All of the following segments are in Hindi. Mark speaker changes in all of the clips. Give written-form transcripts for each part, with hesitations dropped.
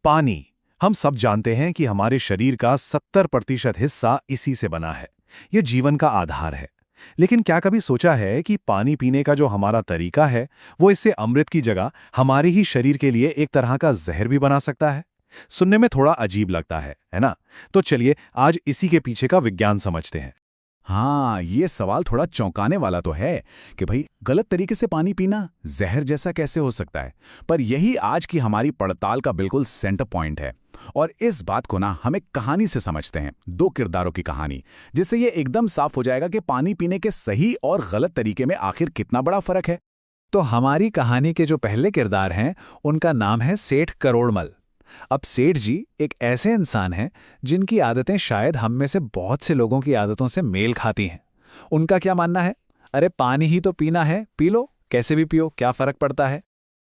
Speaker 1: पानी। हम सब जानते हैं कि हमारे शरीर का 70% हिस्सा इसी से बना है। ये जीवन का आधार है। लेकिन क्या कभी सोचा है कि पानी पीने का जो हमारा तरीका है, वो इससे अमृत की जगह हमारे ही शरीर के लिए एक तरह का जहर भी बना सकता है? सुनने में थोड़ा अजीब लगता है ना? तो चलिए आज इसी के पीछे का विज्ञान समझते हैं।
Speaker 2: हाँ, ये सवाल थोड़ा चौंकाने वाला तो है कि भाई गलत तरीके से पानी पीना जहर जैसा कैसे हो सकता है। पर यही आज की हमारी पड़ताल का बिल्कुल सेंटर पॉइंट है। और इस बात को ना हम एक कहानी से समझते हैं, दो किरदारों की कहानी, जिससे ये एकदम साफ हो जाएगा कि पानी पीने के सही और गलत तरीके में आखिर कितना बड़ा फर्क है।
Speaker 3: तो हमारी कहानी के जो पहले किरदार हैं, उनका नाम है सेठ करोड़मल। अब सेठ जी एक ऐसे इंसान हैं जिनकी आदतें शायद हम में से बहुत से लोगों की आदतों से मेल खाती हैं। उनका क्या मानना है? अरे पानी ही तो पीना है, पी लो, कैसे भी पियो, क्या फर्क पड़ता है।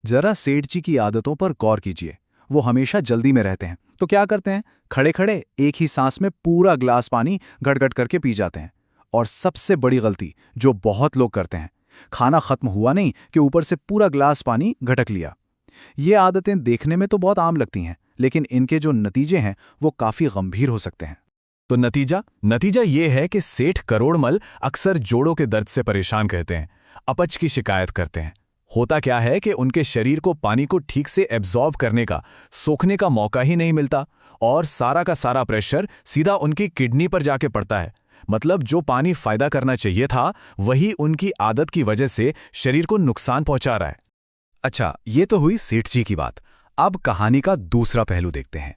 Speaker 2: जरा सेठ जी की आदतों पर गौर कीजिए। वो हमेशा जल्दी में रहते हैं, तो क्या करते हैं, खड़े खड़े एक ही सांस में पूरा ग्लास पानी गट-गट करके पी जाते हैं। और सबसे बड़ी गलती जो बहुत लोग करते हैं, खाना खत्म हुआ नहीं कि ऊपर से पूरा ग्लास पानी घटक लिया। ये आदतें देखने में तो बहुत आम लगती हैं, लेकिन इनके जो नतीजे हैं वो काफी गंभीर हो सकते हैं।
Speaker 3: तो नतीजा ये है कि सेठ करोड़मल अक्सर जोड़ों के दर्द से परेशान रहते हैं, अपच की शिकायत करते हैं। होता क्या है कि उनके शरीर को पानी को ठीक से एब्जॉर्ब करने का, सोखने का मौका ही नहीं मिलता और सारा का सारा प्रेशर सीधा उनकी किडनी पर जाके पड़ता है। मतलब जो पानी फायदा करना चाहिए था, वही उनकी आदत की वजह से शरीर को नुकसान पहुंचा रहा है।
Speaker 2: अच्छा, ये तो हुई सेठ जी की बात। अब कहानी का दूसरा पहलू देखते हैं।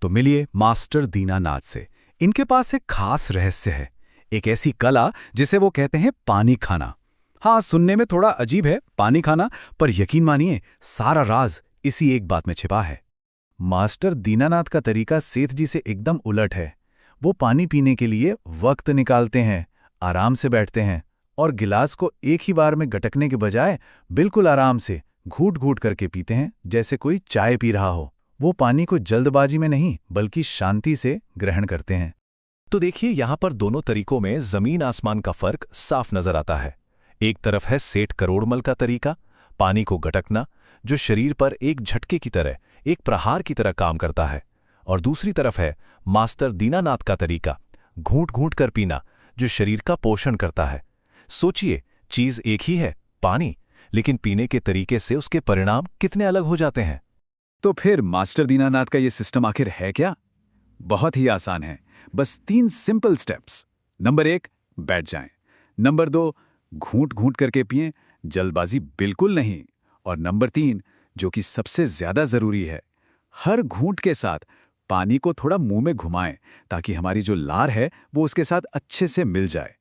Speaker 2: तो मिलिए मास्टर दीनानाथ से। इनके पास एक खास रहस्य है, एक ऐसी कला जिसे वो कहते हैं पानी खाना। हाँ, सुनने में थोड़ा अजीब है पानी खाना, पर यकीन मानिए सारा राज इसी एक बात में छिपा है।
Speaker 1: मास्टर दीनानाथ का तरीका सेठ जी से एकदम उलट है। वो पानी पीने के लिए वक्त निकालते हैं, आराम से बैठते हैं और गिलास को एक ही बार में गटकने के बजाय बिल्कुल आराम से घूट घूट करके पीते हैं, जैसे कोई चाय पी रहा हो। वो पानी को जल्दबाजी में नहीं बल्कि शांति से ग्रहण करते हैं।
Speaker 3: तो देखिए, यहां पर दोनों तरीकों में जमीन आसमान का फर्क साफ नजर आता है। एक तरफ है सेठ करोड़मल का तरीका, पानी को गटकना, जो शरीर पर एक झटके की तरह, एक प्रहार की तरह काम करता है। और दूसरी तरफ है मास्टर दीनानाथ का तरीका, घूंट घूंट कर पीना, जो शरीर का पोषण करता है। सोचिए, चीज एक ही है, पानी, लेकिन पीने के तरीके से उसके परिणाम कितने अलग हो जाते हैं।
Speaker 2: तो फिर मास्टर दीनानाथ का ये सिस्टम आखिर है क्या? बहुत ही आसान है, बस 3 सिंपल स्टेप्स। नंबर 1, बैठ जाएं। नंबर 2, घूंट घूंट करके पिएं, जल्दबाजी बिल्कुल नहीं। और नंबर 3, जो कि सबसे ज्यादा जरूरी है, हर घूंट के साथ पानी को थोड़ा मुंह में घुमाएं, ताकि हमारी जो लार है वो उसके साथ अच्छे से मिल जाए।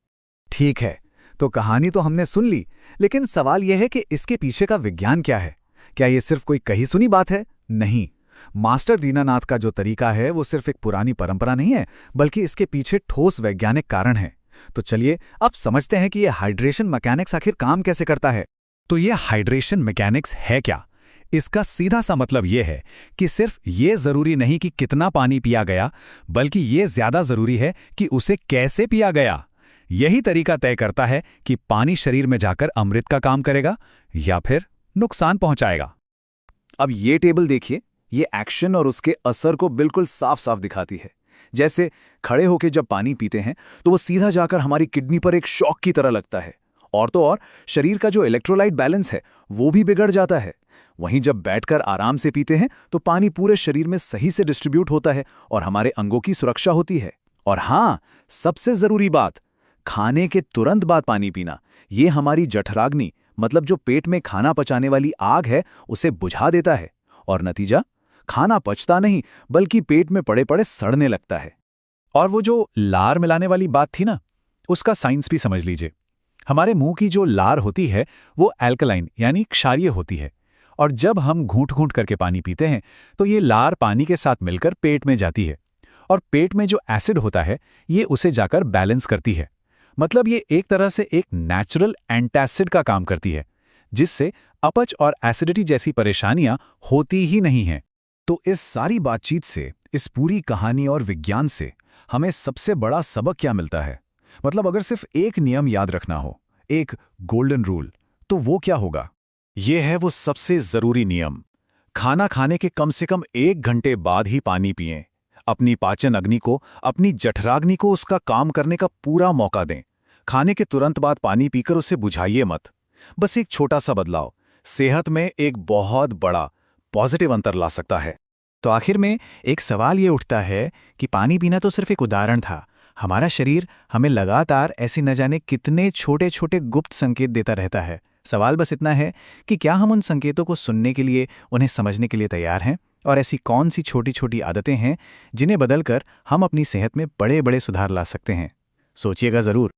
Speaker 3: ठीक है, तो कहानी तो हमने सुन ली, लेकिन सवाल यह है कि इसके पीछे का विज्ञान क्या है? क्या ये सिर्फ कोई कही सुनी बात है? नहीं, मास्टर दीनानाथ का जो तरीका है वो सिर्फ एक पुरानी परंपरा नहीं है, बल्कि इसके पीछे ठोस वैज्ञानिक कारण है। तो चलिए अब समझते हैं कि ये हाइड्रेशन मैकेनिक्स आखिर काम कैसे करता है। तो ये हाइड्रेशन मैकेनिक्स है क्या? इसका सीधा सा मतलब ये है कि सिर्फ ये जरूरी नहीं कि कितना पानी पिया गया, बल्कि ये ज्यादा जरूरी है कि उसे कैसे पिया गया। यही तरीका तय करता है कि पानी शरीर में जाकर अमृत का काम करेगा या फिर नुकसान पहुंचाएगा।
Speaker 2: अब ये टेबल देखिए, ये एक्शन और उसके असर को बिल्कुल साफ साफ दिखाती है। जैसे खड़े होकर जब पानी पीते हैं तो वो सीधा जाकर हमारी किडनी पर एक शॉक की तरह लगता है, और तो और शरीर का जो इलेक्ट्रोलाइट बैलेंस है वो भी बिगड़ जाता है। वहीं जब बैठकर आराम से पीते हैं तो पानी पूरे शरीर में सही से डिस्ट्रीब्यूट होता है और हमारे अंगों की सुरक्षा होती है। और हाँ, सबसे जरूरी बात, खाने के तुरंत बाद पानी पीना, ये हमारी जठराग्नि, मतलब जो पेट में खाना पचाने वाली आग है, उसे बुझा देता है। और नतीजा, खाना पचता नहीं बल्कि पेट में पड़े पड़े सड़ने लगता है।
Speaker 3: और वो जो लार मिलाने वाली बात थी ना, उसका साइंस भी समझ लीजिए। हमारे मुंह की जो लार होती है वो एल्कलाइन यानी क्षारीय होती है, और जब हम घूंट घूंट करके पानी पीते हैं तो ये लार पानी के साथ मिलकर पेट में जाती है, और पेट में जो एसिड होता है ये उसे जाकर बैलेंस करती है। मतलब ये एक तरह से एक नेचुरल एंटासिड का काम करती है, जिससे अपच और एसिडिटी जैसी परेशानियां होती ही नहीं हैं।
Speaker 2: तो इस सारी बातचीत से, इस पूरी कहानी और विज्ञान से हमें सबसे बड़ा सबक क्या मिलता है? मतलब अगर सिर्फ एक नियम याद रखना हो, एक गोल्डन रूल, तो वो क्या होगा?
Speaker 1: ये है वो सबसे जरूरी नियम,
Speaker 2: खाना खाने के कम से कम 1 घंटे बाद ही पानी पिएं। अपनी पाचन अग्नि को, अपनी जठराग्नि को उसका काम करने का पूरा मौका दें। खाने के तुरंत बाद पानी पीकर उसे बुझाइए मत। बस एक छोटा सा बदलाव सेहत में एक बहुत बड़ा पॉजिटिव अंतर ला सकता है।
Speaker 3: तो आखिर में एक सवाल ये उठता है कि पानी पीना तो सिर्फ एक उदाहरण था। हमारा शरीर हमें लगातार ऐसी न जाने कितने छोटे छोटे गुप्त संकेत देता रहता है। सवाल बस इतना है कि क्या हम उन संकेतों को सुनने के लिए, उन्हें समझने के लिए तैयार हैं? और ऐसी कौन सी छोटी छोटी आदतें हैं जिन्हें बदलकर हम अपनी सेहत में बड़े बड़े सुधार ला सकते हैं? सोचिएगा ज़रूर।